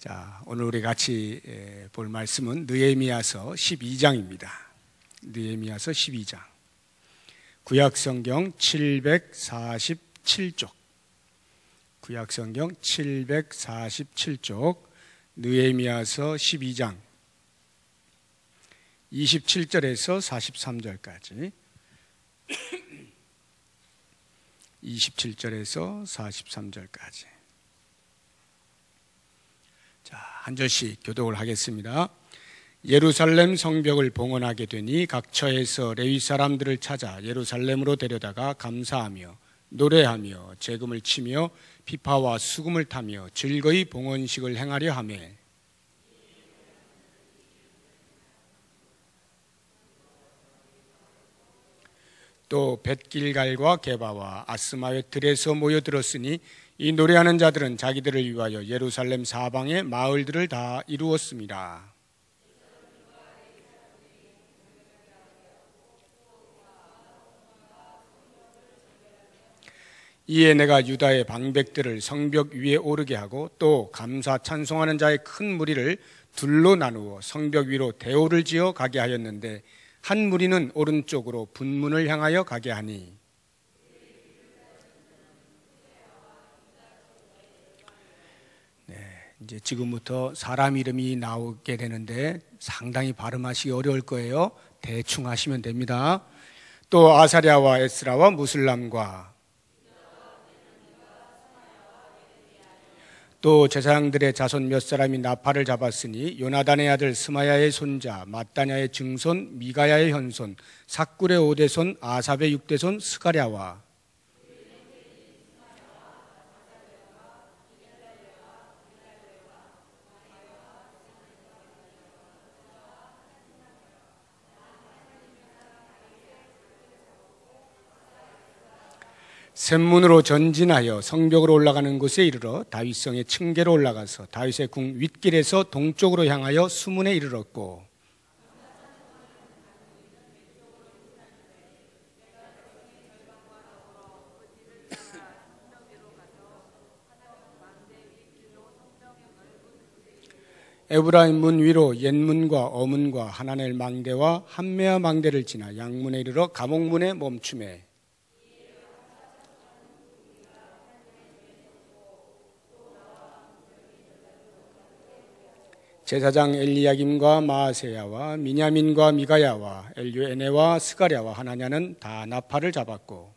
자, 오늘 우리 같이 볼 말씀은 느헤미야서 12장입니다. 느헤미야서 12장. 구약성경 747쪽. 구약성경 747쪽. 느헤미야서 12장 27절에서 43절까지. 27절에서 43절까지. 자, 한 절씩 교독을 하겠습니다. 예루살렘 성벽을 봉헌하게 되니 각 처에서 레위 사람들을 찾아 예루살렘으로 데려다가 감사하며 노래하며 재금을 치며 피파와 수금을 타며 즐거이 봉헌식을 행하려 하며 또 벳길갈과 게바와 아스마의 들에서 모여들었으니 이 노래하는 자들은 자기들을 위하여 예루살렘 사방의 마을들을 다 이루었습니다. 이에 내가 유다의 방백들을 성벽 위에 오르게 하고 또 감사 찬송하는 자의 큰 무리를 둘로 나누어 성벽 위로 대오를 지어 가게 하였는데 한 무리는 오른쪽으로 분문을 향하여 가게 하니 이제 지금부터 사람 이름이 나오게 되는데 상당히 발음하시기 어려울 거예요. 대충 하시면 됩니다. 또 아사랴와 에스라와 무슬람과 또 제사장들의 자손 몇 사람이 나팔을 잡았으니 요나단의 아들 스마야의 손자 마따냐의 증손 미가야의 현손 삭굴의 5대손 아삽의 6대손 스가랴와 샘문으로 전진하여 성벽으로 올라가는 곳에 이르러 다윗성의 층계로 올라가서 다윗의 궁 윗길에서 동쪽으로 향하여 수문에 이르렀고 에브라임 문 위로 옛문과 어문과 하나넬 망대와 함메아 망대를 지나 양문에 이르러 감옥문에 멈추매 제사장 엘리야김과 마아세야와 미냐민과 미가야와 엘류에네와 스가랴와 하나냐는 다 나팔을 잡았고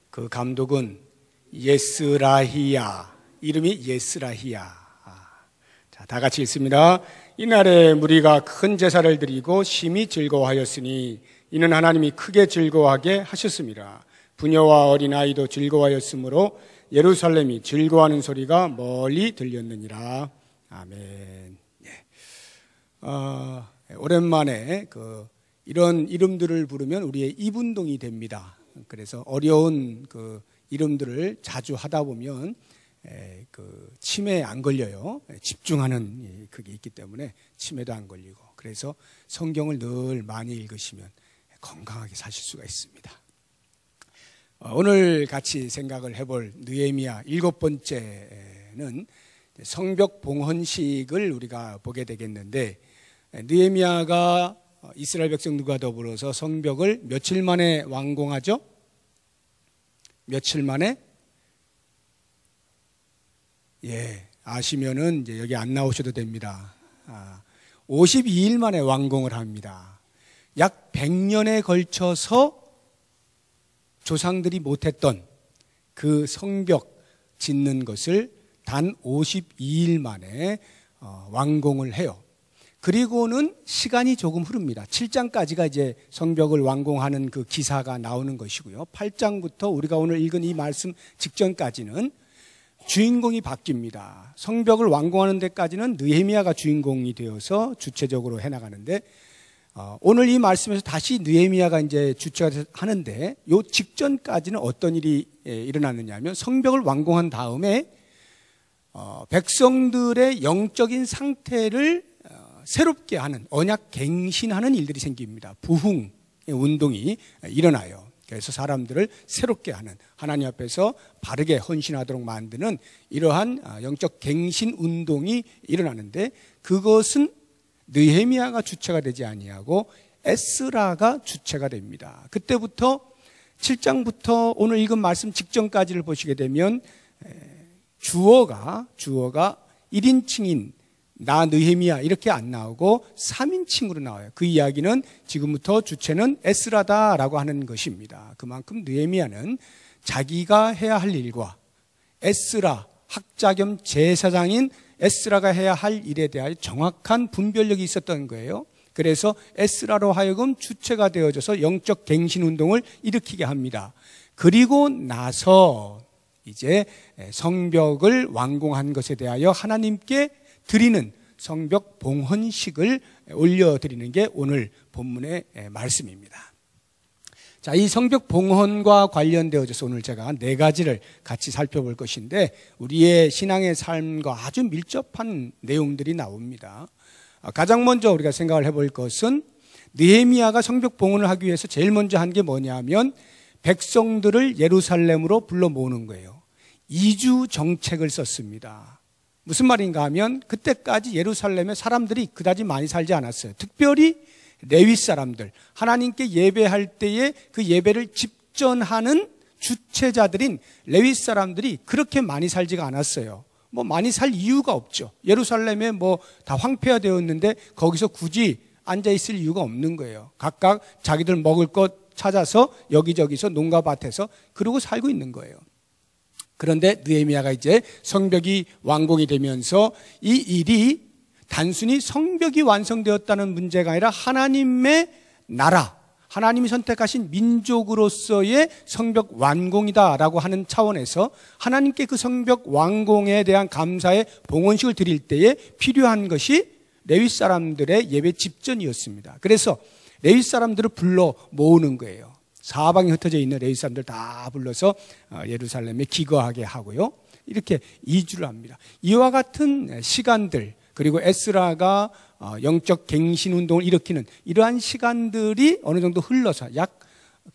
그 감독은 예스라히야, 이름이 예스라히야. 자, 다 같이 읽습니다. 이날에 무리가 큰 제사를 드리고 심히 즐거워하였으니 이는 하나님이 크게 즐거워하게 하셨습니다. 부녀와 어린아이도 즐거워하였으므로 예루살렘이 즐거워하는 소리가 멀리 들렸느니라. 아멘. 오랜만에 이런 이름들을 부르면 우리의 입운동이 됩니다. 그래서 어려운 이름들을 자주 하다 보면 치매에 안 걸려요. 집중하는 그게 있기 때문에 치매도 안 걸리고 그래서 성경을 늘 많이 읽으시면 건강하게 사실 수가 있습니다. 오늘 같이 생각을 해볼 느헤미야 7번째는 성벽 봉헌식을 우리가 보게 되겠는데 느헤미야가 이스라엘 백성들과 더불어서 성벽을 며칠 만에 완공하죠? 며칠 만에? 아시면은 이제 여기 안 나오셔도 됩니다. 52일 만에 완공을 합니다. 약 100년에 걸쳐서 조상들이 못했던 그 성벽 짓는 것을 단 52일 만에 완공을 해요. 그리고는 시간이 조금 흐릅니다. 7장까지가 이제 성벽을 완공하는 그 기사가 나오는 것이고요. 8장부터 우리가 오늘 읽은 이 말씀 직전까지는 주인공이 바뀝니다. 성벽을 완공하는 데까지는 느헤미야가 주인공이 되어서 주체적으로 해나가는데 오늘 이 말씀에서 다시 느헤미야가 이제 주체가 하는데 요 직전까지는 어떤 일이 일어났느냐 하면 성벽을 완공한 다음에 백성들의 영적인 상태를 새롭게 하는, 언약 갱신하는 일들이 생깁니다. 부흥의 운동이 일어나요. 그래서 사람들을 새롭게 하는, 하나님 앞에서 바르게 헌신하도록 만드는 이러한 영적 갱신 운동이 일어나는데, 그것은 느헤미야가 주체가 되지 아니하고 에스라가 주체가 됩니다. 그때부터 7장부터 오늘 읽은 말씀 직전까지를 보시게 되면 주어가 1인칭인 나 느헤미야 이렇게 안 나오고 3인칭으로 나와요. 그 이야기는 지금부터 주체는 에스라다라고 하는 것입니다. 그만큼 느헤미야는 자기가 해야 할 일과 에스라, 학자 겸 제사장인 에스라가 해야 할 일에 대하여 정확한 분별력이 있었던 거예요. 그래서 에스라로 하여금 주체가 되어져서 영적 갱신 운동을 일으키게 합니다. 그리고 나서 이제 성벽을 완공한 것에 대하여 하나님께 드리는 성벽 봉헌식을 올려드리는 게 오늘 본문의 말씀입니다. 자, 이 성벽 봉헌과 관련되어져서 오늘 제가 4가지를 같이 살펴볼 것인데, 우리의 신앙의 삶과 아주 밀접한 내용들이 나옵니다. 가장 먼저 우리가 생각을 해볼 것은, 느헤미야가 성벽 봉헌을 하기 위해서 제일 먼저 한 게 뭐냐면 백성들을 예루살렘으로 불러 모으는 거예요. 이주 정책을 썼습니다. 무슨 말인가 하면 그때까지 예루살렘에 사람들이 그다지 많이 살지 않았어요. 특별히 레위 사람들, 하나님께 예배할 때에 그 예배를 집전하는 주체자들인 레위 사람들이 그렇게 많이 살지가 않았어요. 뭐 많이 살 이유가 없죠. 예루살렘에 뭐 다 황폐화되었는데 거기서 굳이 앉아있을 이유가 없는 거예요. 각각 자기들 먹을 것 찾아서 여기저기서 농가 밭에서 그러고 살고 있는 거예요. 그런데 느헤미야가 이제 성벽이 완공이 되면서 이 일이 단순히 성벽이 완성되었다는 문제가 아니라 하나님의 나라, 하나님이 선택하신 민족으로서의 성벽 완공이다라고 하는 차원에서 하나님께 그 성벽 완공에 대한 감사의 봉헌식을 드릴 때에 필요한 것이 레위 사람들의 예배 집전이었습니다. 그래서 레위 사람들을 불러 모으는 거예요. 사방에 흩어져 있는 레위 사람들 다 불러서 예루살렘에 기거하게 하고요. 이렇게 이주를 합니다. 이와 같은 시간들, 그리고 에스라가 영적 갱신 운동을 일으키는 이러한 시간들이 어느 정도 흘러서 약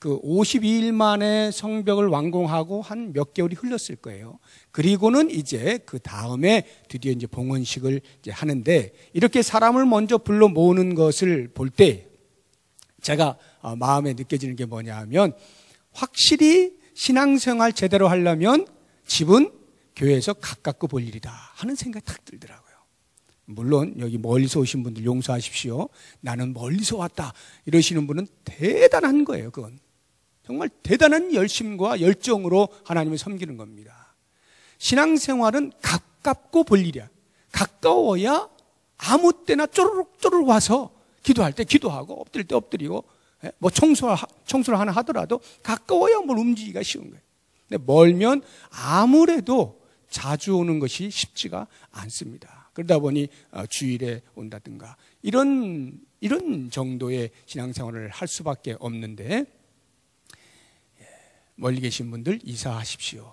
그 52일 만에 성벽을 완공하고 한 몇 개월이 흘렀을 거예요. 그리고는 이제 그 다음에 드디어 이제 봉헌식을 이제 하는데, 이렇게 사람을 먼저 불러 모으는 것을 볼 때 제가 마음에 느껴지는 게 뭐냐 하면, 확실히 신앙생활 제대로 하려면 집은 교회에서 가깝고 볼 일이다 하는 생각이 탁 들더라고요. 물론 여기 멀리서 오신 분들 용서하십시오. 나는 멀리서 왔다 이러시는 분은 대단한 거예요. 그건 정말 대단한 열심과 열정으로 하나님을 섬기는 겁니다. 신앙생활은 가깝고 볼 일이야. 가까워야 아무 때나 쪼르륵 와서 기도할 때 기도하고 엎드릴 때 엎드리고, 뭐 청소를 하나 하더라도 가까워야 뭘 움직이기가 쉬운 거예요. 근데 멀면 아무래도 자주 오는 것이 쉽지가 않습니다. 그러다 보니 주일에 온다든가 이런 정도의 신앙생활을 할 수밖에 없는데, 멀리 계신 분들 이사하십시오.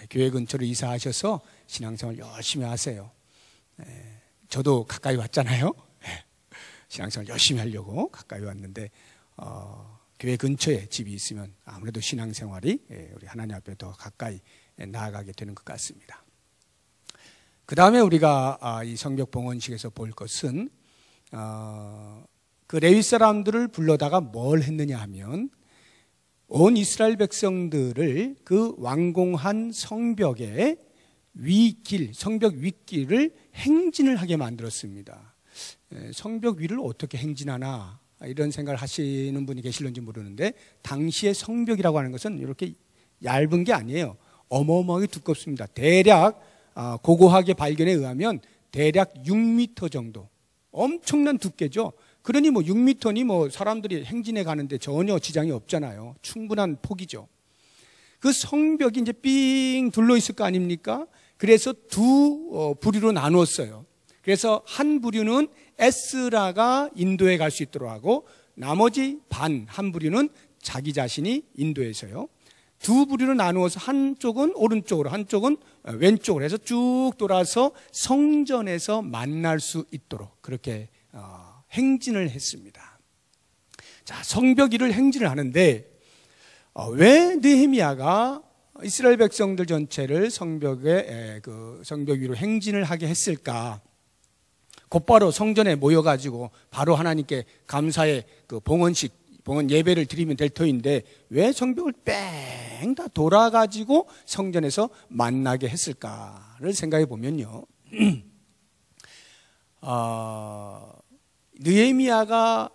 교회 근처로 이사하셔서 신앙생활 열심히 하세요. 저도 가까이 왔잖아요. 신앙생활 열심히 하려고 가까이 왔는데 교회 근처에 집이 있으면 아무래도 신앙생활이 우리 하나님 앞에 더 가까이 나아가게 되는 것 같습니다. 그 다음에 우리가 이 성벽 봉헌식에서 볼 것은 그 레위 사람들을 불러다가 뭘 했느냐 하면, 온 이스라엘 백성들을 그 완공한 성벽의 윗길, 성벽 윗길을 행진을 하게 만들었습니다. 성벽 위를 어떻게 행진하나 이런 생각을 하시는 분이 계실런지 모르는데, 당시의 성벽이라고 하는 것은 이렇게 얇은 게 아니에요. 어마어마하게 두껍습니다. 대략 고고하게 발견에 의하면 대략 6m 정도, 엄청난 두께죠. 그러니 뭐 6m니 뭐 사람들이 행진해 가는데 전혀 지장이 없잖아요. 충분한 폭이죠. 그 성벽이 이제 삥 둘러 있을 거 아닙니까? 그래서 두 부류로 나누었어요. 그래서 한 부류는 에스라가 인도에 갈 수 있도록 하고, 나머지 한 부류는 자기 자신이 인도에서요. 두 부류로 나누어서 한쪽은 오른쪽으로, 한쪽은 왼쪽으로 해서 쭉 돌아서 성전에서 만날 수 있도록 그렇게 행진을 했습니다. 자, 성벽 위를 행진을 하는데 왜 느헤미야가 이스라엘 백성들 전체를 성벽 위로 행진을 하게 했을까? 곧바로 성전에 모여가지고 바로 하나님께 감사의 그 봉헌 예배를 드리면 될 터인데 왜 성벽을 뺑 다 돌아가지고 성전에서 만나게 했을까를 생각해 보면요. 느헤미야가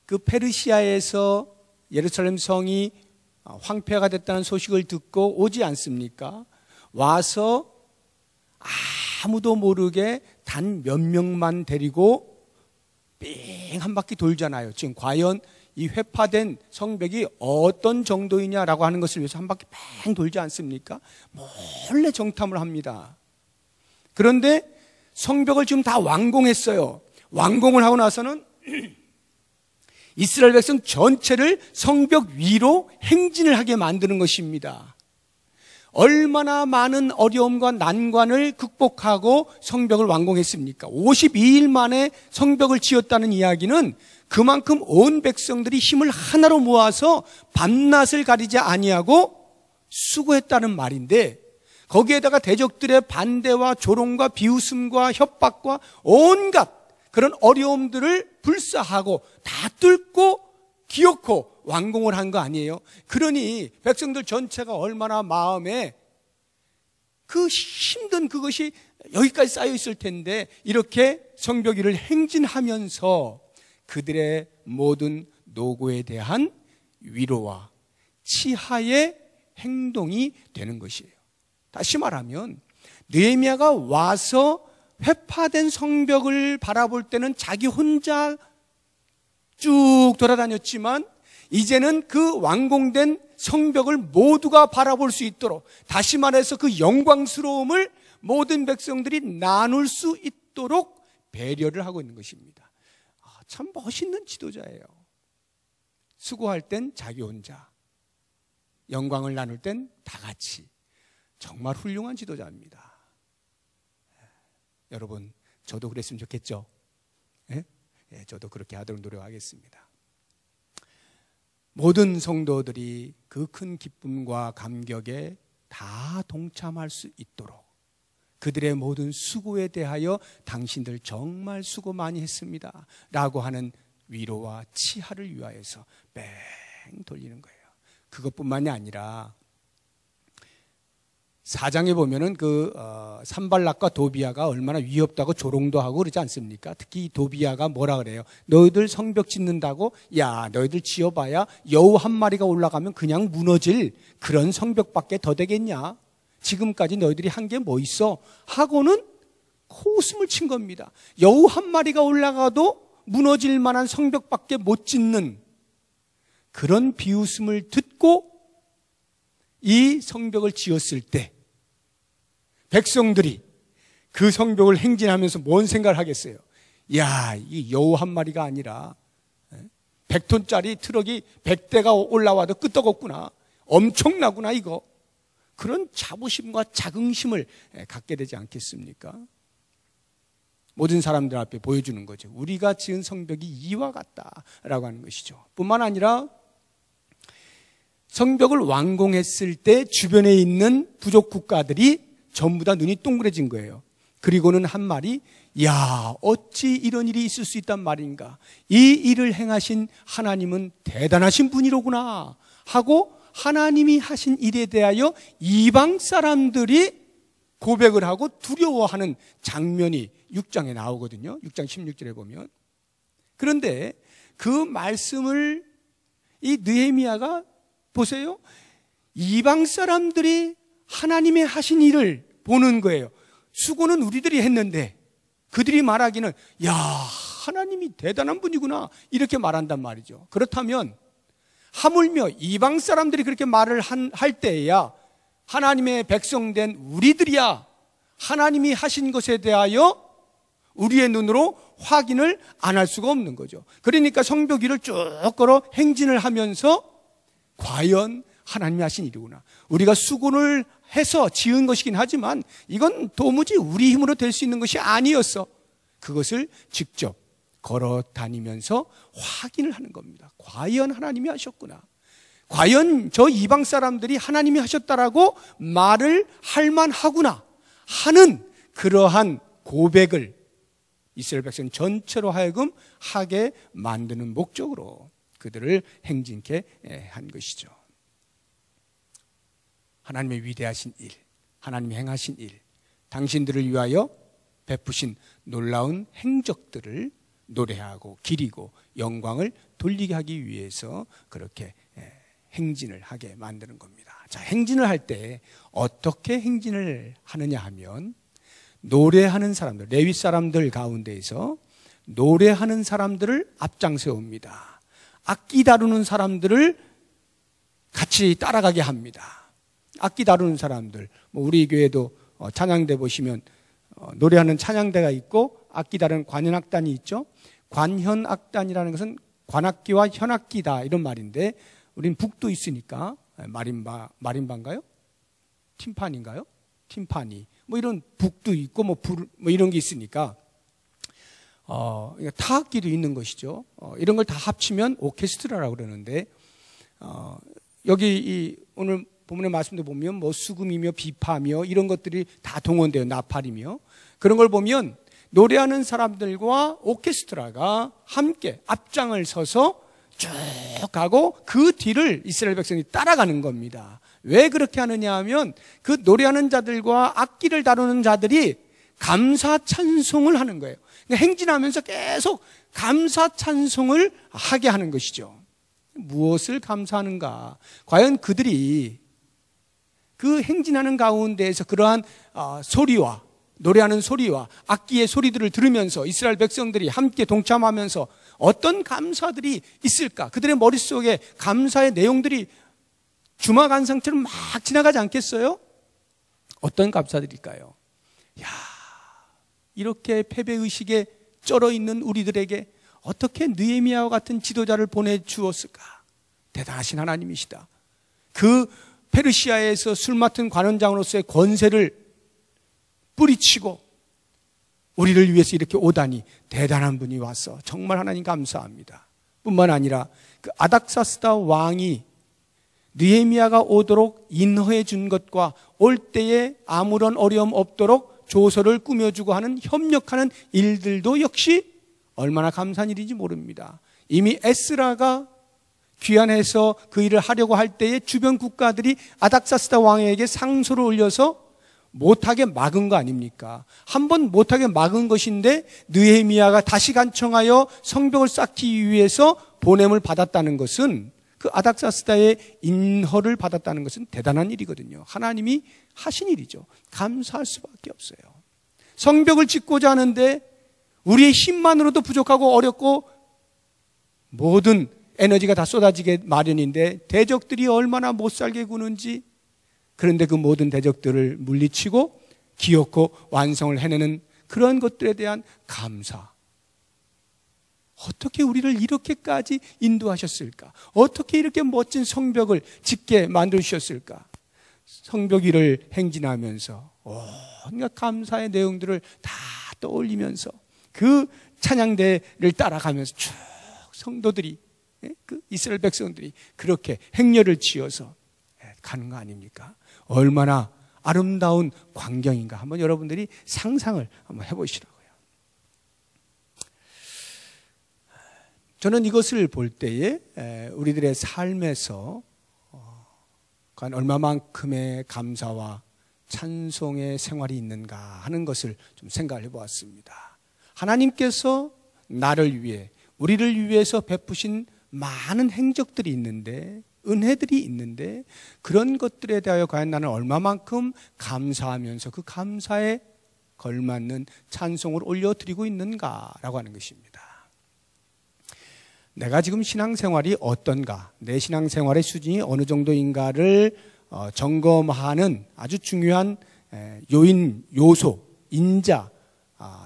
그 페르시아에서 예루살렘 성이 황폐가 됐다는 소식을 듣고 오지 않습니까? 와서 아무도 모르게 단 몇 명만 데리고 삥 한 바퀴 돌잖아요. 지금 과연 이 회파된 성벽이 어떤 정도이냐라고 하는 것을 위해서 한 바퀴 뺑 돌지 않습니까? 몰래 정탐을 합니다. 그런데 성벽을 지금 다 완공했어요. 완공을 하고 나서는 이스라엘 백성 전체를 성벽 위로 행진을 하게 만드는 것입니다. 얼마나 많은 어려움과 난관을 극복하고 성벽을 완공했습니까? 52일 만에 성벽을 지었다는 이야기는 그만큼 온 백성들이 힘을 하나로 모아서 밤낮을 가리지 아니하고 수고했다는 말인데, 거기에다가 대적들의 반대와 조롱과 비웃음과 협박과 온갖 그런 어려움들을 불사하고 다 뚫고 기어코 완공을 한 거 아니에요? 그러니 백성들 전체가 얼마나 마음에 그 힘든 그것이 여기까지 쌓여 있을 텐데 이렇게 성벽 위를 행진하면서 그들의 모든 노고에 대한 위로와 치하의 행동이 되는 것이에요. 다시 말하면 느헤미야가 와서 회파된 성벽을 바라볼 때는 자기 혼자 쭉 돌아다녔지만 이제는 그 완공된 성벽을 모두가 바라볼 수 있도록, 다시 말해서 그 영광스러움을 모든 백성들이 나눌 수 있도록 배려를 하고 있는 것입니다. 참 멋있는 지도자예요. 수고할 땐 자기 혼자, 영광을 나눌 땐 다 같이. 정말 훌륭한 지도자입니다. 여러분, 저도 그랬으면 좋겠죠? 예? 예, 저도 그렇게 하도록 노력하겠습니다. 모든 성도들이 그 큰 기쁨과 감격에 다 동참할 수 있도록 그들의 모든 수고에 대하여 당신들 정말 수고 많이 했습니다 라고 하는 위로와 치하를 위하여서 뺑 돌리는 거예요. 그것뿐만이 아니라 4장에 보면은 산발락과 도비아가 얼마나 위협다고 조롱도 하고 그러지 않습니까? 특히 도비아가 뭐라 그래요? 너희들 성벽 짓는다고? 야, 너희들 지어봐야 여우 한 마리가 올라가면 그냥 무너질 그런 성벽밖에 더 되겠냐? 지금까지 너희들이 한 게 뭐 있어? 하고는 코웃음을 친 겁니다. 여우 한 마리가 올라가도 무너질 만한 성벽밖에 못 짓는 그런 비웃음을 듣고 이 성벽을 지었을 때 백성들이 그 성벽을 행진하면서 뭔 생각을 하겠어요? 야, 이 여우 한 마리가 아니라 100톤짜리 트럭이 100대가 올라와도 끄떡없구나. 엄청나구나 이거. 그런 자부심과 자긍심을 갖게 되지 않겠습니까? 모든 사람들 앞에 보여주는 거죠. 우리가 지은 성벽이 이와 같다라고 하는 것이죠. 뿐만 아니라 성벽을 완공했을 때 주변에 있는 부족 국가들이 전부 다 눈이 동그래진 거예요. 그리고는 한 말이, 야, 어찌 이런 일이 있을 수 있단 말인가. 이 일을 행하신 하나님은 대단하신 분이로구나 하고 하나님이 하신 일에 대하여 이방 사람들이 고백을 하고 두려워하는 장면이 6장에 나오거든요. 6장 16절에 보면. 그런데 그 말씀을 이 느헤미야가 보세요. 이방 사람들이 하나님의 하신 일을 보는 거예요. 수고는 우리들이 했는데 그들이 말하기는 야, 하나님이 대단한 분이구나 이렇게 말한단 말이죠. 그렇다면 하물며 이방 사람들이 그렇게 말을 할 때에야 하나님의 백성된 우리들이야 하나님이 하신 것에 대하여 우리의 눈으로 확인을 안 할 수가 없는 거죠. 그러니까 성벽 위를 쭉 걸어 행진을 하면서 과연 하나님이 하신 일이구나. 우리가 수고를 해서 지은 것이긴 하지만 이건 도무지 우리 힘으로 될 수 있는 것이 아니었어. 그것을 직접 걸어 다니면서 확인을 하는 겁니다. 과연 하나님이 하셨구나. 과연 저 이방 사람들이 하나님이 하셨다라고 말을 할 만하구나 하는 그러한 고백을 이스라엘 백성 전체로 하여금 하게 만드는 목적으로 그들을 행진케 한 것이죠. 하나님의 위대하신 일, 하나님이 행하신 일, 당신들을 위하여 베푸신 놀라운 행적들을 노래하고 기리고 영광을 돌리게 하기 위해서 그렇게 행진을 하게 만드는 겁니다. 자, 행진을 할 때 어떻게 행진을 하느냐 하면 노래하는 사람들, 레위 사람들 가운데에서 노래하는 사람들을 앞장 세웁니다. 악기 다루는 사람들을 같이 따라가게 합니다. 악기 다루는 사람들, 우리 교회도 찬양대 보시면 노래하는 찬양대가 있고 악기 다루는 관현악단이 있죠. 관현악단이라는 것은 관악기와 현악기다 이런 말인데 우린 북도 있으니까 마림바인가요? 팀파니인가요? 팀파니 이런 북도 있고 이런 게 있으니까 타악기도 있는 것이죠. 이런 걸 다 합치면 오케스트라라고 그러는데 여기 오늘 본문의 말씀도 보면 수금이며 비파며 이런 것들이 다 동원돼요. 나팔이며 그런 걸 보면 노래하는 사람들과 오케스트라가 함께 앞장을 서서 쭉 가고 그 뒤를 이스라엘 백성이 따라가는 겁니다. 왜 그렇게 하느냐 하면 그 노래하는 자들과 악기를 다루는 자들이 감사 찬송을 하는 거예요. 그러니까 행진하면서 계속 감사 찬송을 하게 하는 것이죠. 무엇을 감사하는가? 과연 그들이 그 행진하는 가운데에서 그러한 소리와 노래하는 소리와 악기의 소리들을 들으면서 이스라엘 백성들이 함께 동참하면서 어떤 감사들이 있을까? 그들의 머릿속에 감사의 내용들이 주마간상처럼 막 지나가지 않겠어요? 어떤 감사들일까요? 이렇게 패배의식에 쩔어 있는 우리들에게 어떻게 느헤미야와 같은 지도자를 보내주었을까? 대단하신 하나님이시다. 그 페르시아에서 술 맡은 관원장으로서의 권세를 뿌리치고 우리를 위해서 이렇게 오다니 대단한 분이 와서 정말 하나님 감사합니다. 뿐만 아니라 그 아닥사스다 왕이 느헤미야가 오도록 인허해 준 것과 올 때에 아무런 어려움 없도록 조서를 꾸며주고 하는 협력하는 일들도 역시 얼마나 감사한 일인지 모릅니다. 이미 에스라가 귀환해서 그 일을 하려고 할 때에 주변 국가들이 아닥사스다 왕에게 상소를 올려서 못하게 막은 거 아닙니까? 한번 못하게 막은 것인데 느헤미야가 다시 간청하여 성벽을 쌓기 위해서 보냄을 받았다는 것은 그 아닥사스다의 인허를 받았다는 것은 대단한 일이거든요. 하나님이 하신 일이죠. 감사할 수밖에 없어요. 성벽을 짓고자 하는데 우리의 힘만으로도 부족하고 어렵고 모든 에너지가 다 쏟아지게 마련인데 대적들이 얼마나 못살게 구는지, 그런데 그 모든 대적들을 물리치고 기어코 완성을 해내는 그런 것들에 대한 감사. 어떻게 우리를 이렇게까지 인도하셨을까? 어떻게 이렇게 멋진 성벽을 짓게 만드셨을까? 성벽 위를 행진하면서 온갖 감사의 내용들을 다 떠올리면서 그 찬양대를 따라가면서 쭉 성도들이, 그 이스라엘 백성들이 그렇게 행렬을 지어서 가는 거 아닙니까? 얼마나 아름다운 광경인가 한번 여러분들이 상상을 한번 해보시라고요. 저는 이것을 볼 때에 우리들의 삶에서 과연 얼마만큼의 감사와 찬송의 생활이 있는가 하는 것을 좀 생각을 해보았습니다. 하나님께서 나를 위해, 우리를 위해서 베푸신 많은 행적들이 있는데, 은혜들이 있는데 그런 것들에 대하여 과연 나는 얼마만큼 감사하면서 그 감사에 걸맞는 찬송을 올려드리고 있는가라고 하는 것입니다. 내가 지금 신앙생활이 어떤가, 내 신앙생활의 수준이 어느 정도인가를 점검하는 아주 중요한 요인, 요소, 인자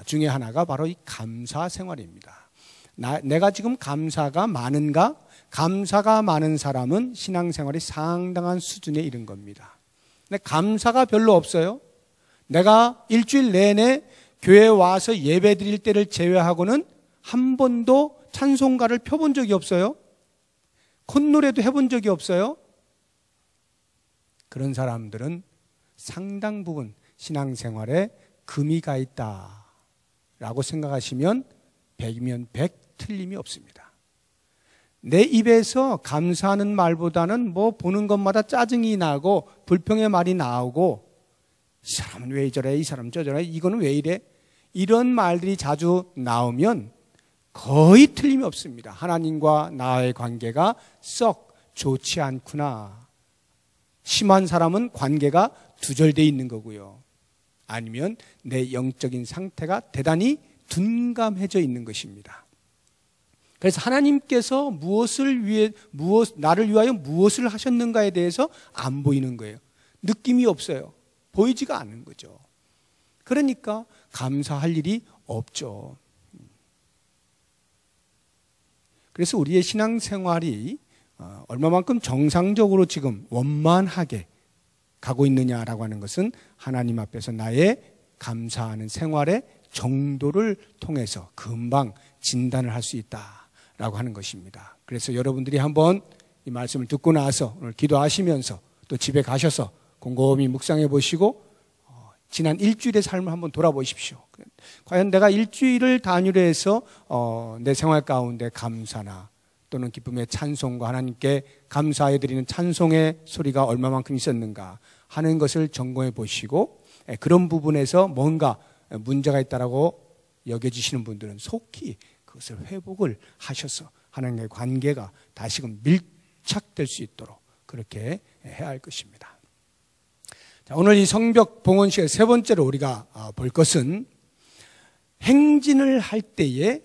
중에 하나가 바로 이 감사생활입니다. 내가 지금 감사가 많은가? 감사가 많은 사람은 신앙생활이 상당한 수준에 이른 겁니다. 근데 감사가 별로 없어요. 내가 일주일 내내 교회에 와서 예배 드릴 때를 제외하고는 한 번도 찬송가를 펴본 적이 없어요. 콧노래도 해본 적이 없어요. 그런 사람들은 상당 부분 신앙생활에 금이 가 있다라고 생각하시면 100이면 100 틀림이 없습니다. 내 입에서 감사하는 말보다는 뭐 보는 것마다 짜증이 나고 불평의 말이 나오고 이 사람은 왜 저래, 이 사람은 저래, 이거는 왜 이래, 이런 말들이 자주 나오면 거의 틀림이 없습니다. 하나님과 나의 관계가 썩 좋지 않구나. 심한 사람은 관계가 두절되어 있는 거고요. 아니면 내 영적인 상태가 대단히 둔감해져 있는 것입니다. 그래서 하나님께서 나를 위하여 무엇을 하셨는가에 대해서 안 보이는 거예요. 느낌이 없어요. 보이지가 않는 거죠. 그러니까 감사할 일이 없죠. 그래서 우리의 신앙생활이 얼마만큼 정상적으로 지금 원만하게 가고 있느냐라고 하는 것은 하나님 앞에서 나의 감사하는 생활의 정도를 통해서 금방 진단을 할 수 있다라고 하는 것입니다. 그래서 여러분들이 한번 이 말씀을 듣고 나서 오늘 기도하시면서 또 집에 가셔서 곰곰이 묵상해 보시고 지난 일주일의 삶을 한번 돌아보십시오. 과연 내가 일주일을 단위로 해서 내 생활 가운데 감사나 또는 기쁨의 찬송과 하나님께 감사해 드리는 찬송의 소리가 얼마만큼 있었는가 하는 것을 점검해 보시고 그런 부분에서 뭔가 문제가 있다라고 여겨지시는 분들은 속히 그것을 회복을 하셔서 하나님과의 관계가 다시금 밀착될 수 있도록 그렇게 해야 할 것입니다. 자, 오늘 이 성벽 봉헌 시간 세 번째로 우리가 볼 것은 행진을 할 때에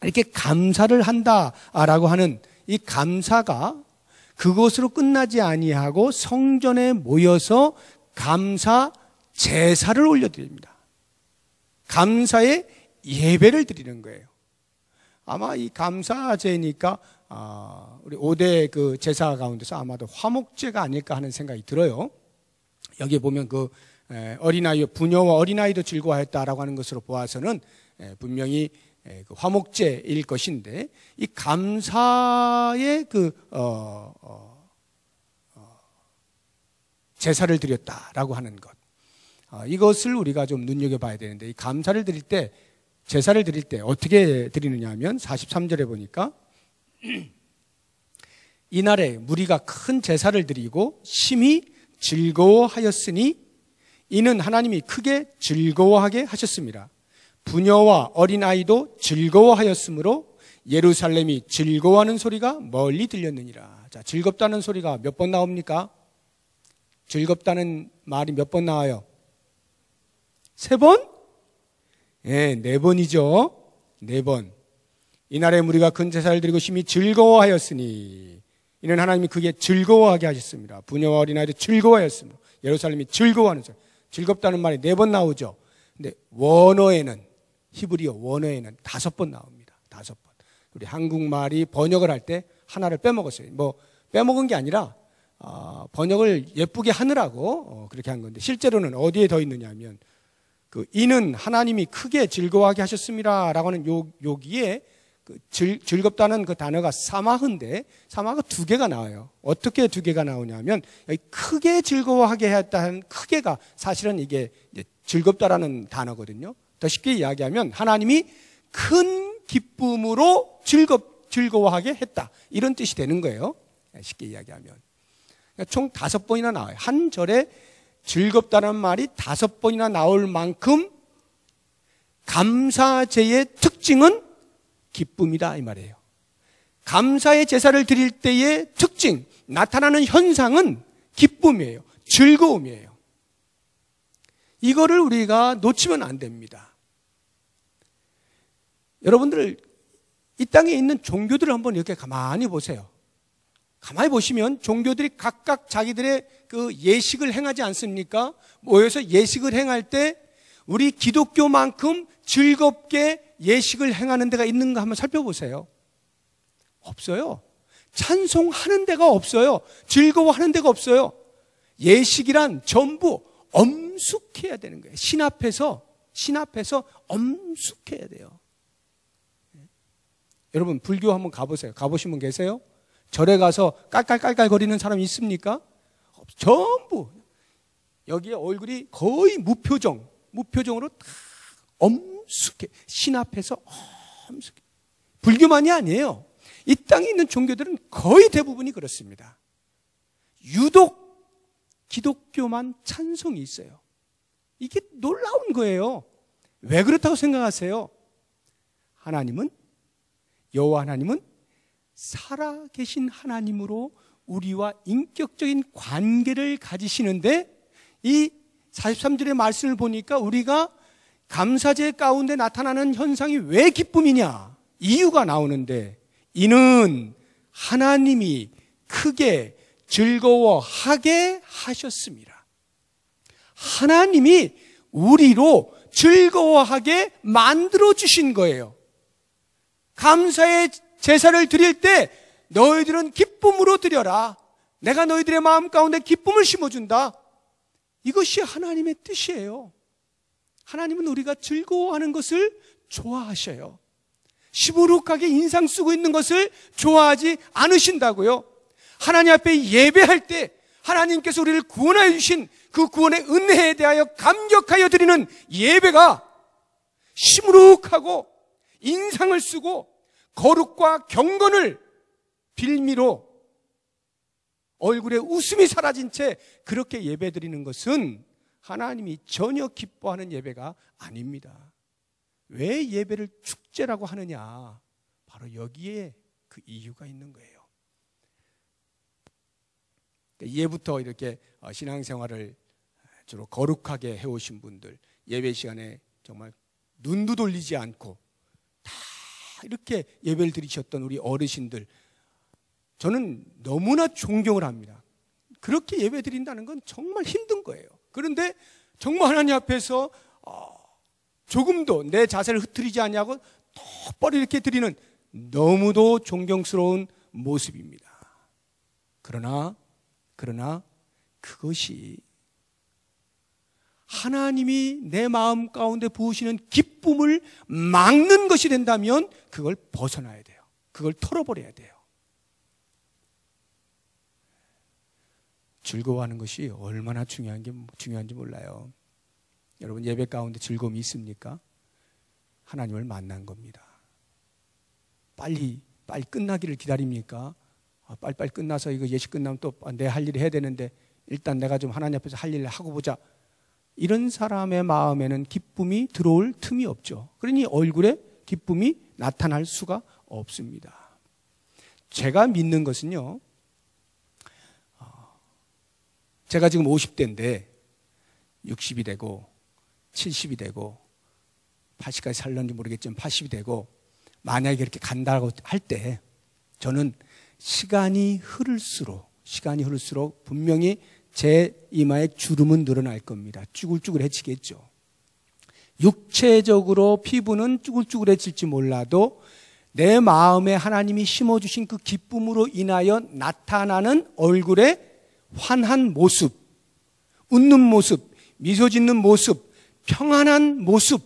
이렇게 감사를 한다라고 하는 이 감사가 그것으로 끝나지 아니하고 성전에 모여서 감사 제사를 올려드립니다. 감사의 예배를 드리는 거예요. 아마 이 감사제니까 우리 5대 그 제사 가운데서 아마도 화목제가 아닐까 하는 생각이 들어요. 여기 보면 그 어린아이, 부녀와 어린아이도 즐거워했다라고 하는 것으로 보아서는 분명히 그 화목제일 것인데 이 감사의 그 제사를 드렸다라고 하는 것, 이것을 우리가 좀 눈여겨봐야 되는데 이 감사를 드릴 때, 제사를 드릴 때 어떻게 드리느냐 하면 43절에 보니까 이날에 무리가 큰 제사를 드리고 심히 즐거워하였으니 이는 하나님이 크게 즐거워하게 하셨습니다. 부녀와 어린아이도 즐거워하였으므로 예루살렘이 즐거워하는 소리가 멀리 들렸느니라. 자, 즐겁다는 소리가 몇 번 나옵니까? 즐겁다는 말이 몇 번 나와요? 3번? 예, 4번이죠. 4번. 이날에 무리가 큰 제사를 드리고 심히 즐거워하였으니 이는 하나님이 크게 즐거워하게 하셨습니다. 부녀와 어린아이도 즐거워하였으므로 예루살렘이 즐거워하는 소리. 즐겁다는 말이 4번 나오죠. 근데 원어에는, 히브리어 원어에는 5번 나옵니다. 5번. 우리 한국말이 번역을 할 때 하나를 빼먹었어요. 뭐 빼먹은 게 아니라 번역을 예쁘게 하느라고 그렇게 한 건데 실제로는 어디에 더 있느냐 하면 그 이는 하나님이 크게 즐거워하게 하셨습니다 라고 하는 여기에 그 즐겁다는 그 단어가 사마흐인데 사마흐가 2개가 나와요. 어떻게 2개가 나오냐면 여기 크게 즐거워하게 했다는 크게가 사실은 이게 이제 즐겁다라는 단어거든요. 더 쉽게 이야기하면 하나님이 큰 기쁨으로 즐거워하게 했다, 이런 뜻이 되는 거예요. 쉽게 이야기하면. 그러니까 총 5번이나 나와요. 한 절에 즐겁다는 말이 5번이나 나올 만큼 감사제의 특징은 기쁨이다 이 말이에요. 감사의 제사를 드릴 때의 특징, 나타나는 현상은 기쁨이에요. 즐거움이에요. 이거를 우리가 놓치면 안 됩니다. 여러분들 이 땅에 있는 종교들을 한번 이렇게 가만히 보세요. 가만히 보시면 종교들이 각각 자기들의 그 예식을 행하지 않습니까? 모여서 예식을 행할 때 우리 기독교만큼 즐겁게 예식을 행하는 데가 있는가 한번 살펴보세요. 없어요. 찬송하는 데가 없어요. 즐거워하는 데가 없어요. 예식이란 전부 엄숙해야 되는 거예요. 신 앞에서 엄숙해야 돼요. 여러분 불교 한번 가보세요. 가보신 분 계세요? 절에 가서 깔깔깔깔 거리는 사람 있습니까? 전부 여기에 얼굴이 거의 무표정으로 다 엄숙해. 신 앞에서 엄숙해. 불교만이 아니에요. 이 땅에 있는 종교들은 거의 대부분이 그렇습니다. 유독 기독교만 찬송이 있어요. 이게 놀라운 거예요. 왜 그렇다고 생각하세요? 여호와 하나님은 살아계신 하나님으로 우리와 인격적인 관계를 가지시는데, 이 43절의 말씀을 보니까 우리가 감사제 가운데 나타나는 현상이 왜 기쁨이냐? 이유가 나오는데, 이는 하나님이 크게 즐거워하게 하셨습니다. 하나님이 우리로 즐거워하게 만들어 주신 거예요. 감사의 제사를 드릴 때 너희들은 기쁨으로 드려라. 내가 너희들의 마음 가운데 기쁨을 심어준다. 이것이 하나님의 뜻이에요. 하나님은 우리가 즐거워하는 것을 좋아하셔요. 시무룩하게 인상 쓰고 있는 것을 좋아하지 않으신다고요. 하나님 앞에 예배할 때 하나님께서 우리를 구원하여 주신 그 구원의 은혜에 대하여 감격하여 드리는 예배가 시무룩하고 인상을 쓰고 거룩과 경건을 빌미로 얼굴에 웃음이 사라진 채 그렇게 예배드리는 것은 하나님이 전혀 기뻐하는 예배가 아닙니다. 왜 예배를 축제라고 하느냐? 바로 여기에 그 이유가 있는 거예요. 예부터 이렇게 신앙생활을 주로 거룩하게 해오신 분들, 예배 시간에 정말 눈도 돌리지 않고 다 이렇게 예배를 드리셨던 우리 어르신들, 저는 너무나 존경을 합니다. 그렇게 예배 드린다는 건 정말 힘든 거예요. 그런데 정말 하나님 앞에서 조금도 내 자세를 흐트리지 아니하고 똑바로 이렇게 드리는 너무도 존경스러운 모습입니다. 그러나 그것이 하나님이 내 마음 가운데 부으시는 기쁨을 막는 것이 된다면 그걸 벗어나야 돼요. 그걸 털어버려야 돼요. 즐거워하는 것이 얼마나 중요한지 몰라요. 여러분 예배 가운데 즐거움이 있습니까? 하나님을 만난 겁니다. 빨리 끝나기를 기다립니까? 빨리 끝나서 이거 예식 끝나면 또 내 할 일을 해야 되는데 일단 내가 좀 하나님 앞에서 할 일을 하고 보자. 이런 사람의 마음에는 기쁨이 들어올 틈이 없죠. 그러니 얼굴에 기쁨이 나타날 수가 없습니다. 제가 믿는 것은요, 제가 지금 50대인데 60이 되고 70이 되고 80까지 살는지 모르겠지만 80이 되고 만약에 그렇게 간다고 할 때 저는 시간이 흐를수록 분명히 제 이마에 주름은 늘어날 겁니다. 쭈글쭈글해지겠죠. 육체적으로 피부는 쭈글쭈글해질지 몰라도 내 마음에 하나님이 심어주신 그 기쁨으로 인하여 나타나는 얼굴의 환한 모습, 웃는 모습, 미소 짓는 모습, 평안한 모습,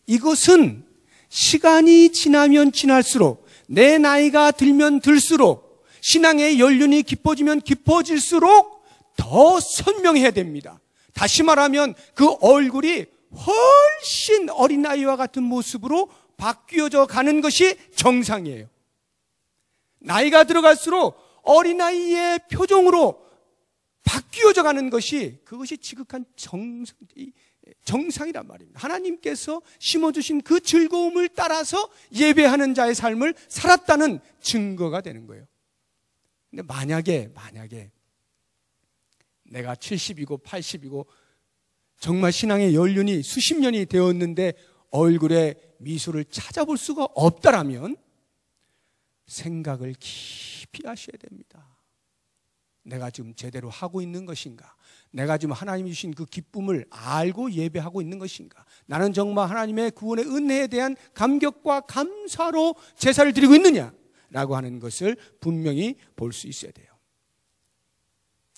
이것은 시간이 지나면 지날수록, 내 나이가 들면 들수록, 신앙의 연륜이 깊어지면 깊어질수록 더 선명해야 됩니다. 다시 말하면 그 얼굴이 훨씬 어린아이와 같은 모습으로 바뀌어져 가는 것이 정상이에요. 나이가 들어갈수록 어린아이의 표정으로 바뀌어져 가는 그것이 지극한 정상이란 말입니다. 하나님께서 심어주신 그 즐거움을 따라서 예배하는 자의 삶을 살았다는 증거가 되는 거예요. 근데 만약에 내가 70이고 80이고 정말 신앙의 연륜이 수십 년이 되었는데 얼굴에 미소를 찾아볼 수가 없다라면 생각을 깊이 하셔야 됩니다. 내가 지금 제대로 하고 있는 것인가? 내가 지금 하나님이 주신 그 기쁨을 알고 예배하고 있는 것인가? 나는 정말 하나님의 구원의 은혜에 대한 감격과 감사로 제사를 드리고 있느냐? 라고 하는 것을 분명히 볼 수 있어야 돼요.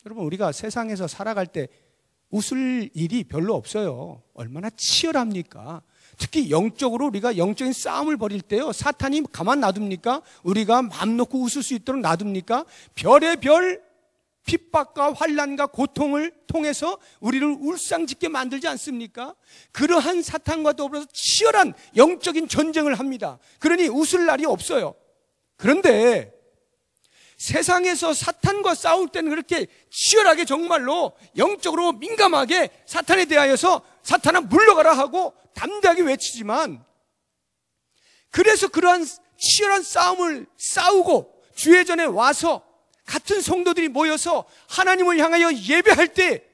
여러분, 우리가 세상에서 살아갈 때 웃을 일이 별로 없어요. 얼마나 치열합니까? 특히 영적으로 우리가 영적인 싸움을 벌일 때요, 사탄이 가만 놔둡니까? 우리가 마음 놓고 웃을 수 있도록 놔둡니까? 별의별 핍박과 환난과 고통을 통해서 우리를 울상짓게 만들지 않습니까? 그러한 사탄과 더불어서 치열한 영적인 전쟁을 합니다. 그러니 웃을 날이 없어요. 그런데 세상에서 사탄과 싸울 때는 그렇게 치열하게 정말로 영적으로 민감하게 사탄에 대하여서 사탄아 물러가라 하고 담대하게 외치지만, 그래서 그러한 치열한 싸움을 싸우고 주의 전에 와서 같은 성도들이 모여서 하나님을 향하여 예배할 때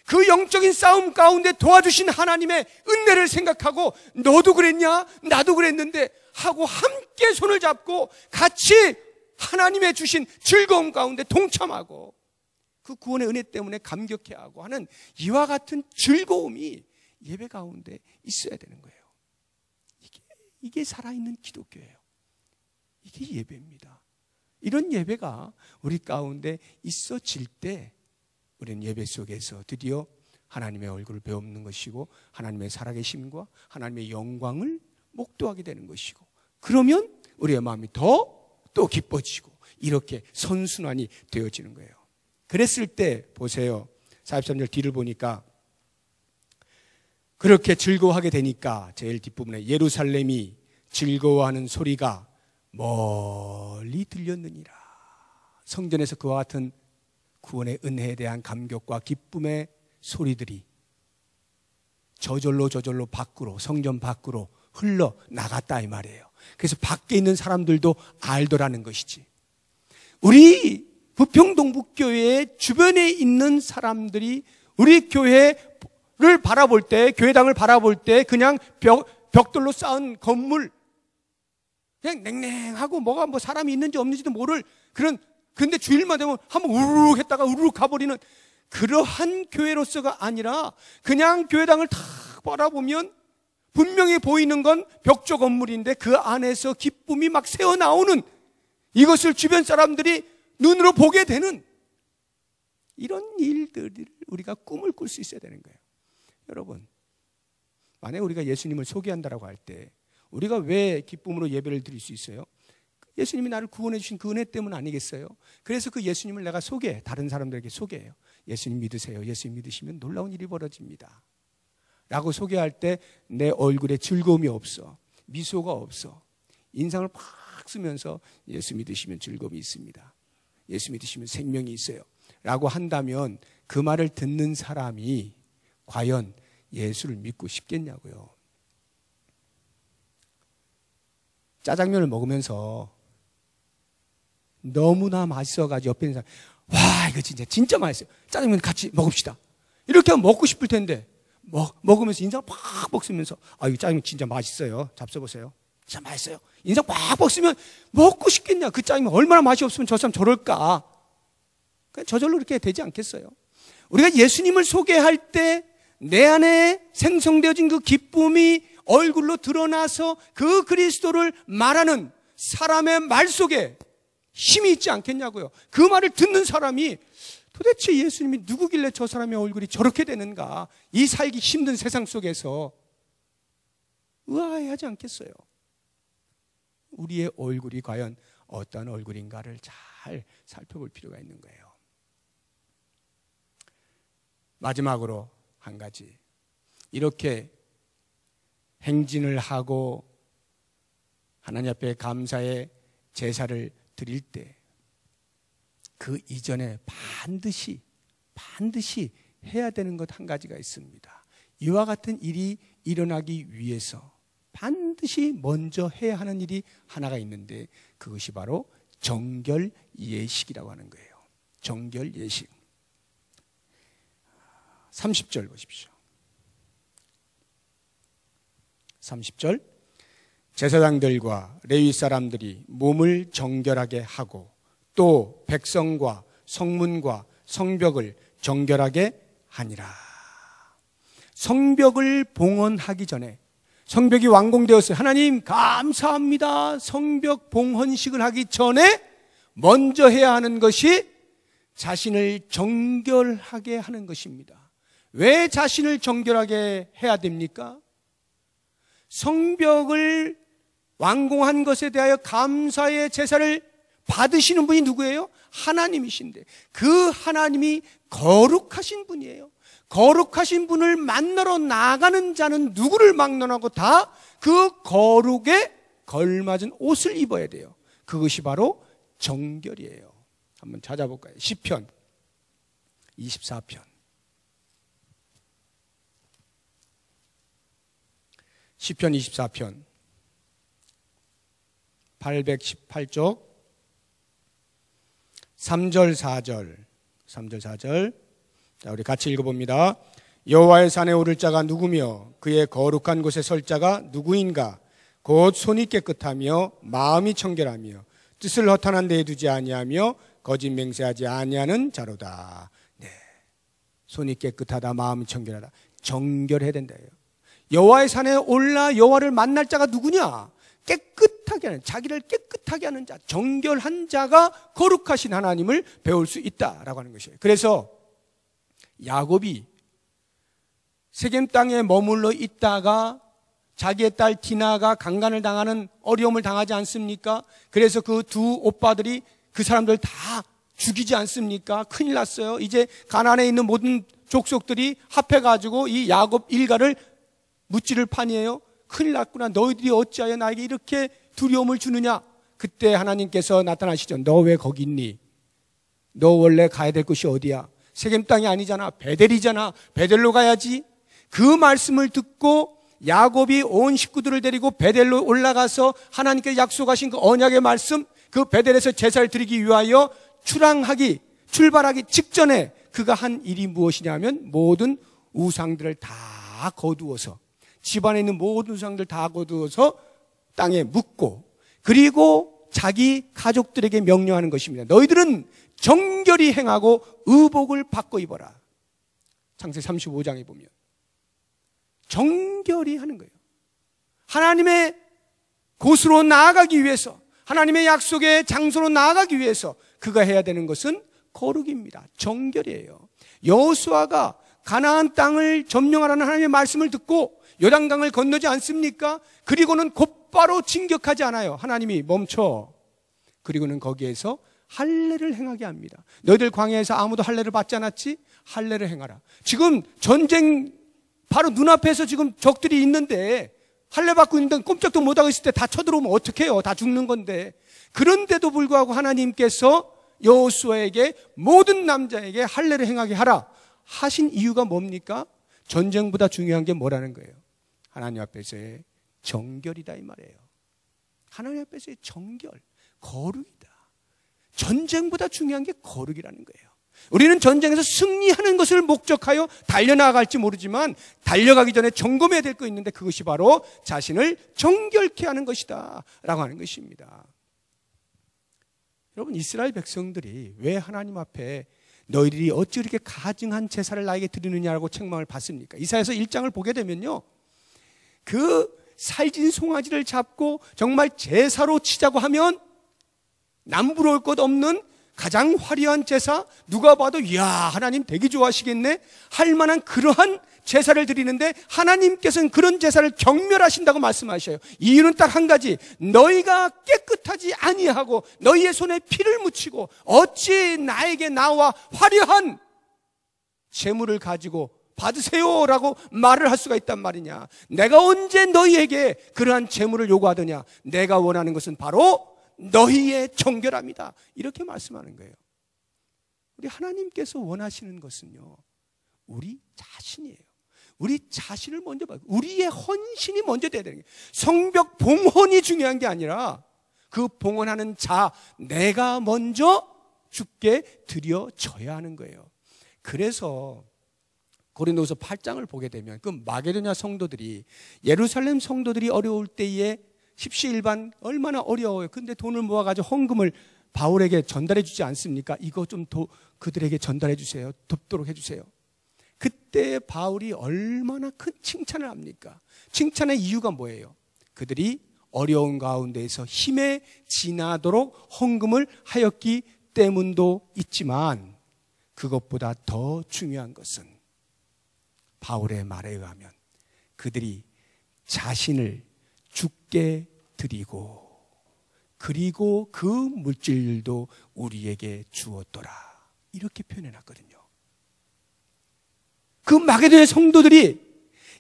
그 영적인 싸움 가운데 도와주신 하나님의 은혜를 생각하고 너도 그랬냐? 나도 그랬는데 하고 함께 손을 잡고 같이 하나님의 주신 즐거움 가운데 동참하고 그 구원의 은혜 때문에 감격해하고 하는 이와 같은 즐거움이 예배 가운데 있어야 되는 거예요. 이게 살아있는 기독교예요. 이게 예배입니다. 이런 예배가 우리 가운데 있어질 때 우리는 예배 속에서 드디어 하나님의 얼굴을 배우는 것이고 하나님의 살아계심과 하나님의 영광을 목도하게 되는 것이고, 그러면 우리의 마음이 또 기뻐지고 이렇게 선순환이 되어지는 거예요. 그랬을 때 보세요. 43절 뒤를 보니까 그렇게 즐거워하게 되니까 제일 뒷부분에 예루살렘이 즐거워하는 소리가 멀리 들렸느니라. 성전에서 그와 같은 구원의 은혜에 대한 감격과 기쁨의 소리들이 저절로 밖으로, 성전 밖으로 흘러나갔다 이 말이에요. 그래서 밖에 있는 사람들도 알더라는 것이지. 우리 부평동북교회 주변에 있는 사람들이 우리 교회를 바라볼 때, 교회당을 바라볼 때 그냥 벽돌로 쌓은 건물, 그냥 냉랭하고 뭐가 사람이 있는지 없는지도 모를 그런, 근데 주일만 되면 한번 우르륵 했다가 우르륵 가버리는 그러한 교회로서가 아니라 그냥 교회당을 탁 바라보면 분명히 보이는 건 벽조 건물인데 그 안에서 기쁨이 막 새어나오는, 이것을 주변 사람들이 눈으로 보게 되는 이런 일들을 우리가 꿈을 꿀 수 있어야 되는 거예요. 여러분, 만약에 우리가 예수님을 소개한다라고 할 때 우리가 왜 기쁨으로 예배를 드릴 수 있어요? 예수님이 나를 구원해 주신 그 은혜 때문 아니겠어요? 그래서 그 예수님을 내가 다른 사람들에게 소개해요. 예수님 믿으세요. 예수님 믿으시면 놀라운 일이 벌어집니다 라고 소개할 때 내 얼굴에 즐거움이 없어, 미소가 없어, 인상을 팍 쓰면서 예수 믿으시면 즐거움이 있습니다, 예수 믿으시면 생명이 있어요 라고 한다면 그 말을 듣는 사람이 과연 예수를 믿고 싶겠냐고요. 짜장면을 먹으면서 너무나 맛있어가지고 옆에 있는 사람, 와 이거 진짜 맛있어요, 짜장면 같이 먹읍시다, 이렇게 하면 먹고 싶을 텐데 먹으면서 인상 팍 벅쓰면서 이 짜장면 진짜 맛있어요, 잡숴보세요, 진짜 맛있어요, 인상 팍 벅쓰면 먹고 싶겠냐? 그 짜장면 얼마나 맛이 없으면 저 사람 저럴까? 그냥 저절로 이렇게 되지 않겠어요? 우리가 예수님을 소개할 때 내 안에 생성되어진 그 기쁨이 얼굴로 드러나서 그 그리스도를 말하는 사람의 말 속에 힘이 있지 않겠냐고요. 그 말을 듣는 사람이 도대체 예수님이 누구길래 저 사람의 얼굴이 저렇게 되는가, 이 살기 힘든 세상 속에서 의아해하지 않겠어요? 우리의 얼굴이 과연 어떤 얼굴인가를 잘 살펴볼 필요가 있는 거예요. 마지막으로 한 가지, 이렇게 행진을 하고 하나님 앞에 감사의 제사를 드릴 때 그 이전에 반드시 해야 되는 것 한 가지가 있습니다. 이와 같은 일이 일어나기 위해서 반드시 먼저 해야 하는 일이 하나가 있는데 그것이 바로 정결 예식이라고 하는 거예요. 정결 예식. 30절 보십시오. 30절, 제사장들과 레위 사람들이 몸을 정결하게 하고 또 백성과 성문과 성벽을 정결하게 하니라. 성벽을 봉헌하기 전에, 성벽이 완공되었어요. 하나님 감사합니다. 성벽 봉헌식을 하기 전에 먼저 해야 하는 것이 자신을 정결하게 하는 것입니다. 왜 자신을 정결하게 해야 됩니까? 성벽을 완공한 것에 대하여 감사의 제사를 받으시는 분이 누구예요? 하나님이신데 그 하나님이 거룩하신 분이에요. 거룩하신 분을 만나러 나가는 자는 누구를 막론하고 다 그 거룩에 걸맞은 옷을 입어야 돼요. 그것이 바로 정결이에요. 한번 찾아볼까요? 시편 24편. 시편 24편 818쪽 3절 4절 자, 우리 같이 읽어봅니다. 여호와의 산에 오를 자가 누구며 그의 거룩한 곳에 설 자가 누구인가? 곧 손이 깨끗하며 마음이 청결하며 뜻을 허탄한 데에 두지 아니하며 거짓 맹세하지 아니하는 자로다. 네, 손이 깨끗하다, 마음이 청결하다. 정결해야 된다요. 여호와의 산에 올라 여호와를 만날 자가 누구냐? 깨끗하게 하는, 자기를 깨끗하게 하는 자, 정결한 자가 거룩하신 하나님을 배울 수 있다라고 하는 것이에요. 그래서 야곱이 세겜 땅에 머물러 있다가 자기의 딸 디나가 강간을 당하는 어려움을 당하지 않습니까? 그래서 그 두 오빠들이 그 사람들 다 죽이지 않습니까? 큰일 났어요. 이제 가나안에 있는 모든 족속들이 합해가지고 이 야곱 일가를 무찌를 판이에요. 큰일 났구나. 너희들이 어찌하여 나에게 이렇게 두려움을 주느냐? 그때 하나님께서 나타나시죠. 너 왜 거기 있니? 너 원래 가야 될 곳이 어디야? 세겜 땅이 아니잖아. 베델이잖아. 베델로 가야지. 그 말씀을 듣고 야곱이 온 식구들을 데리고 베델로 올라가서 하나님께서 약속하신 그 언약의 말씀, 그 베델에서 제사를 드리기 위하여 출발하기 직전에 그가 한 일이 무엇이냐면 모든 우상들을 다 거두어서, 집안에 있는 모든 우상들 다 거두어서 땅에 묻고, 그리고 자기 가족들에게 명령하는 것입니다. 너희들은 정결히 행하고 의복을 바꿔 입어라. 창세기 35장에 보면 정결히 하는 거예요. 하나님의 곳으로 나아가기 위해서, 하나님의 약속의 장소로 나아가기 위해서 그가 해야 되는 것은 거룩입니다. 정결이에요. 여호수아가 가나안 땅을 점령하라는 하나님의 말씀을 듣고 요단강을 건너지 않습니까? 그리고는 곧바로 진격하지 않아요. 하나님이 멈춰. 그리고는 거기에서 할례를 행하게 합니다. 너희들 광야에서 아무도 할례를 받지 않았지? 할례를 행하라. 지금 전쟁 바로 눈앞에서 지금 적들이 있는데 할례 받고 있는데 꼼짝도 못하고 있을 때 다 쳐들어오면 어떡해요? 다 죽는 건데. 그런데도 불구하고 하나님께서 여호수아에게 모든 남자에게 할례를 행하게 하라 하신 이유가 뭡니까? 전쟁보다 중요한 게 뭐라는 거예요? 하나님 앞에서의 정결이다 이 말이에요. 하나님 앞에서의 정결, 거룩이다. 전쟁보다 중요한 게 거룩이라는 거예요. 우리는 전쟁에서 승리하는 것을 목적하여 달려나갈지 모르지만 달려가기 전에 점검해야 될 거 있는데 그것이 바로 자신을 정결케 하는 것이다 라고 하는 것입니다. 여러분, 이스라엘 백성들이 왜 하나님 앞에 너희들이 어찌 이렇게 가증한 제사를 나에게 드리느냐라고 책망을 받습니까? 이사야서 1장을 보게 되면요, 그 살진 송아지를 잡고 정말 제사로 치자고 하면 남부러울 것 없는 가장 화려한 제사, 누가 봐도 이야 하나님 되게 좋아하시겠네 할 만한 그러한 제사를 드리는데 하나님께서는 그런 제사를 경멸하신다고 말씀하셔요. 이유는 딱 한 가지, 너희가 깨끗하지 아니하고 너희의 손에 피를 묻히고 어찌 나에게 나와 화려한 제물을 가지고 받으세요라고 말을 할 수가 있단 말이냐. 내가 언제 너희에게 그러한 제물을 요구하더냐. 내가 원하는 것은 바로 너희의 정결함이다. 이렇게 말씀하는 거예요. 우리 하나님께서 원하시는 것은요, 우리 자신이에요. 우리 자신을 먼저 봐요. 우리의 헌신이 먼저 돼야 되는 거예요. 성벽 봉헌이 중요한 게 아니라 그 봉헌하는 자, 내가 먼저 주께 드려져야 하는 거예요. 그래서 고린도후서 8장을 보게 되면 그 마게도냐 성도들이, 예루살렘 성도들이 어려울 때에 십시일반 얼마나 어려워요. 근데 돈을 모아가지고 헌금을 바울에게 전달해 주지 않습니까? 이거 좀 더 그들에게 전달해 주세요. 돕도록 해 주세요. 그때 바울이 얼마나 큰 칭찬을 합니까? 칭찬의 이유가 뭐예요? 그들이 어려운 가운데에서 힘에 지나도록 헌금을 하였기 때문도 있지만, 그것보다 더 중요한 것은 바울의 말에 의하면 그들이 자신을 주께 드리고, 그리고 그 물질도 우리에게 주었더라, 이렇게 표현해놨거든요. 그 마게도냐 성도들이,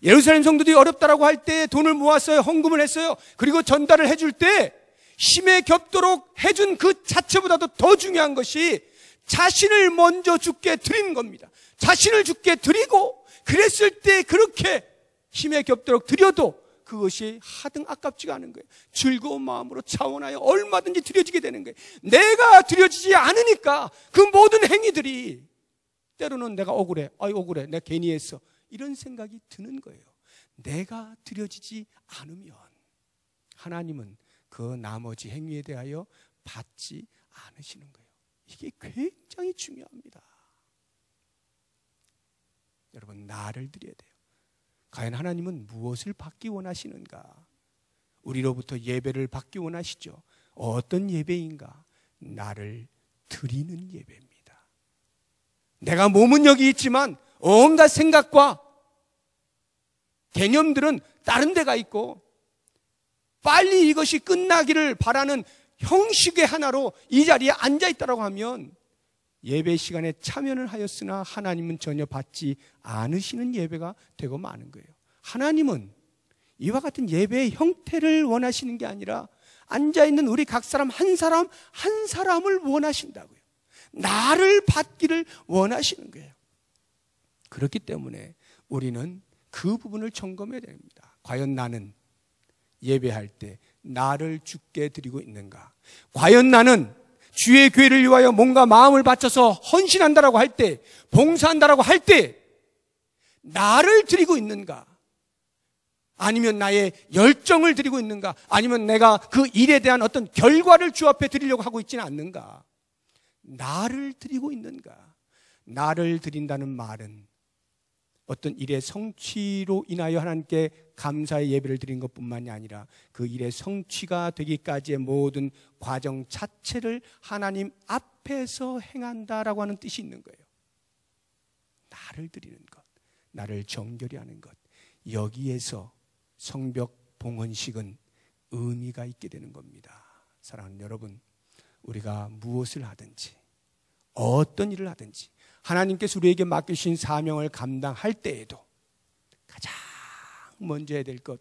예루살렘 성도들이 어렵다라고 할 때 돈을 모았어요. 헌금을 했어요. 그리고 전달을 해줄 때 힘에 겹도록 해준 그 자체보다도 더 중요한 것이 자신을 먼저 주께 드리는 겁니다. 자신을 주께 드리고, 그랬을 때 그렇게 힘에 겹도록 드려도 그것이 하등 아깝지가 않은 거예요. 즐거운 마음으로 차원하여 얼마든지 드려지게 되는 거예요. 내가 드려지지 않으니까 그 모든 행위들이 때로는 내가 억울해, 억울해, 내가 괜히 했어, 이런 생각이 드는 거예요. 내가 드려지지 않으면 하나님은 그 나머지 행위에 대하여 받지 않으시는 거예요. 이게 굉장히 중요합니다. 여러분, 나를 드려야 돼요. 과연 하나님은 무엇을 받기 원하시는가? 우리로부터 예배를 받기 원하시죠. 어떤 예배인가? 나를 드리는 예배입니다. 내가 몸은 여기 있지만 온갖 생각과 개념들은 다른 데가 있고, 빨리 이것이 끝나기를 바라는 형식의 하나로 이 자리에 앉아 있다고 하면 예배 시간에 참여를 하였으나 하나님은 전혀 받지 않으시는 예배가 되고 마는 거예요. 하나님은 이와 같은 예배의 형태를 원하시는 게 아니라 앉아있는 우리 각 사람 한 사람 한 사람을 원하신다고요. 나를 받기를 원하시는 거예요. 그렇기 때문에 우리는 그 부분을 점검해야 됩니다. 과연 나는 예배할 때 나를 주께 드리고 있는가? 과연 나는 주의 교회를 위하여 뭔가 마음을 바쳐서 헌신한다라고 할 때, 봉사한다라고 할 때 나를 드리고 있는가? 아니면 나의 열정을 드리고 있는가? 아니면 내가 그 일에 대한 어떤 결과를 주 앞에 드리려고 하고 있지는 않는가? 나를 드리고 있는가? 나를 드린다는 말은 어떤 일의 성취로 인하여 하나님께 감사의 예배를 드린 것뿐만이 아니라 그 일의 성취가 되기까지의 모든 과정 자체를 하나님 앞에서 행한다라고 하는 뜻이 있는 거예요. 나를 드리는 것, 나를 정결히 하는 것, 여기에서 성벽 봉헌식은 의미가 있게 되는 겁니다. 사랑하는 여러분, 우리가 무엇을 하든지 어떤 일을 하든지 하나님께서 우리에게 맡기신 사명을 감당할 때에도 가장 먼저 해야 될 것,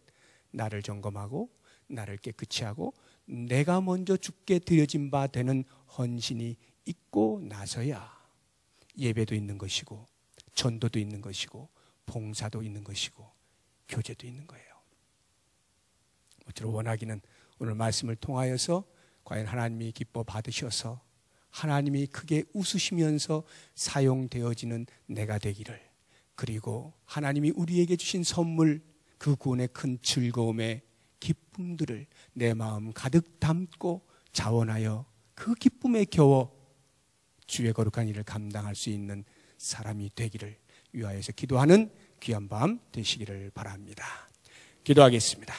나를 점검하고 나를 깨끗이 하고 내가 먼저 주께 드려진 바 되는 헌신이 있고 나서야 예배도 있는 것이고 전도도 있는 것이고 봉사도 있는 것이고 교제도 있는 거예요. 모쪼록 원하기는 오늘 말씀을 통하여서 과연 하나님이 기뻐 받으셔서 하나님이 크게 웃으시면서 사용되어지는 내가 되기를, 그리고 하나님이 우리에게 주신 선물, 그 구원의 큰 즐거움의 기쁨들을 내 마음 가득 담고 자원하여 그 기쁨에 겨워 주의 거룩한 일을 감당할 수 있는 사람이 되기를 위하여서 기도하는 귀한 밤 되시기를 바랍니다. 기도하겠습니다.